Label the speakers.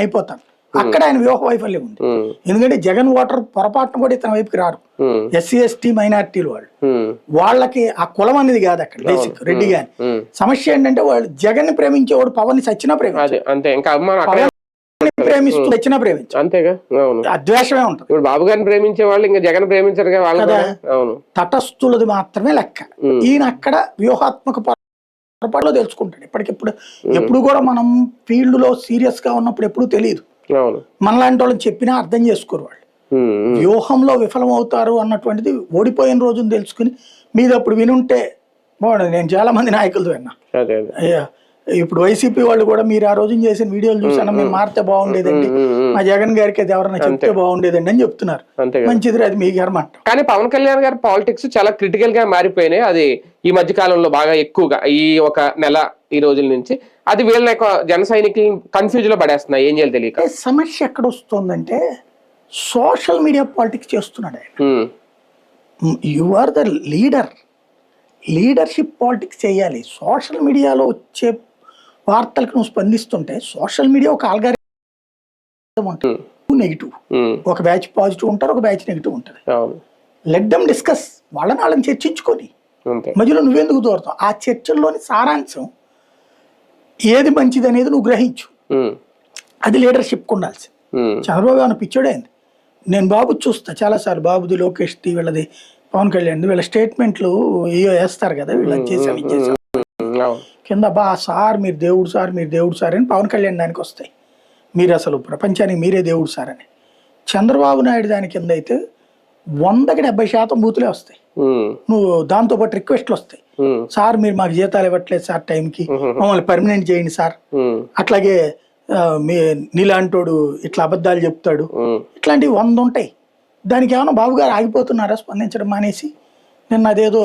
Speaker 1: అయిపోతాను. అక్కడ ఆయన వ్యూహ వైఫల్యం ఉంది. ఎందుకంటే జగన్ ఓటర్ పొరపాటును కూడా ఇతని వైపుకి రారు. ఎస్సీ ఎస్టీ మైనార్టీలు వాళ్ళకి ఆ కులం అనేది కాదు అక్కడ బేసిక్. రెడ్డి గాని సమస్య ఏంటంటే వాళ్ళు జగన్ ని ప్రేమించేవాడు పవన్ ని సచ్చినా ప్రేమిస్తూ వచ్చినా ప్రేమించు,
Speaker 2: అంతేగా.
Speaker 1: అద్వేషమే ఉంటుంది.
Speaker 2: ఇప్పుడు బాబు గారిని ప్రేమించే వాళ్ళు ఇంకా జగన్ ప్రేమించారు కదా,
Speaker 1: తటస్థులది మాత్రమే లెక్క. ఈయన అక్కడ వ్యూహాత్మక పొరపాటులో తెలుసుకుంటాడు. ఇప్పటికిప్పుడు ఎప్పుడు కూడా మనం ఫీల్డ్ లో సీరియస్ గా ఉన్నప్పుడు ఎప్పుడు తెలియదు. మనలాంటి వాళ్ళని చెప్పినా అర్థం చేసుకోరు. వాళ్ళు వ్యూహంలో విఫలం అవుతారు అన్నటువంటిది ఓడిపోయిన రోజును తెలుసుకుని మీద అప్పుడు వినుంటే బాగుండదు. నేను చాలా మంది నాయకులతో విన్నా. ఇప్పుడు వైసీపీ వాళ్ళు కూడా మీరు ఆ రోజు చేసిన వీడియోలు చూసాను, మేము మారితే బాగుండేదండి, మా జగన్ గారికి అది ఎవరైనా చెప్తే బాగుండేదండి అని చెప్తున్నారు. మంచిది, అది మీ గారు మాట.
Speaker 2: కానీ పవన్ కళ్యాణ్ గారి పాలిటిక్స్ చాలా క్రిటికల్ గా మారిపోయినాయి. అది ఈ మధ్య కాలంలో బాగా ఎక్కువగా ఈ ఒక నెల ఈ రోజుల నుంచి అది వీళ్ళ జన సైనికులు కన్ఫ్యూజ్ లో పడేస్తున్నాయి. ఏం చేయాలి తెలియక.
Speaker 1: సమస్య ఎక్కడ వస్తుందంటే సోషల్ మీడియా పాలిటిక్స్ చేస్తున్నాడు ఆయన. You are the leader, leadership politics చేయాలి. సోషల్ మీడియాలో వచ్చే వార్తలకు నువ్వు స్పందిస్తుంటే సోషల్ మీడియా ఒక ఆల్గారిథం ఉంటుంది. నెగిటివ్ ఒక బ్యాచ్ పాజిటివ్ ఉంటారు, ఒక బ్యాచ్ నెగిటివ్ ఉంటుంది. లెట్ దెమ్ డిస్కస్, వాళ్ళని చర్చించుకొని మధ్యలో నువ్వెందుకు దూరతావు. ఆ చర్చల్లోని సారాంశం ఏది మంచిది అనేది నువ్వు గ్రహించు. అది లీడర్షిప్ ఉండాల్సింది. చంద్రబాబు ఏమైనా పిచ్చోడైంది. నేను బాబు చూస్తా చాలాసార్లు, బాబుది, లోకేష్ది, వీళ్ళది, పవన్ కళ్యాణ్ వీళ్ళ స్టేట్మెంట్లు ఏయో వేస్తారు కదా, వీళ్ళు చేసాం ఇచ్చేసాం కింద బా సార్ మీరు దేవుడు సార్, మీరు దేవుడు సార్ అని పవన్ కళ్యాణ్ దానికి వస్తాయి. మీరు అసలు ప్రపంచానికి మీరే దేవుడు సార్ అని. చంద్రబాబు నాయుడు దాని కింద అయితే 100కి 70% బూతులే వస్తాయి. నువ్వు దాంతోపాటు రిక్వెస్ట్లు వస్తాయి. సార్ మీరు మాకు జీతాలు ఇవ్వట్లేదు సార్, టైంకి మమ్మల్ని పర్మనెంట్ చేయండి సార్, అట్లాగే మీ నీలాంటోడు ఇట్లా అబద్ధాలు చెప్తాడు, ఇట్లాంటివి 100 ఉంటాయి. దానికి ఏమైనా బాబు గారు ఆగిపోతున్నారా స్పందించడం మానేసి? నిన్న అదేదో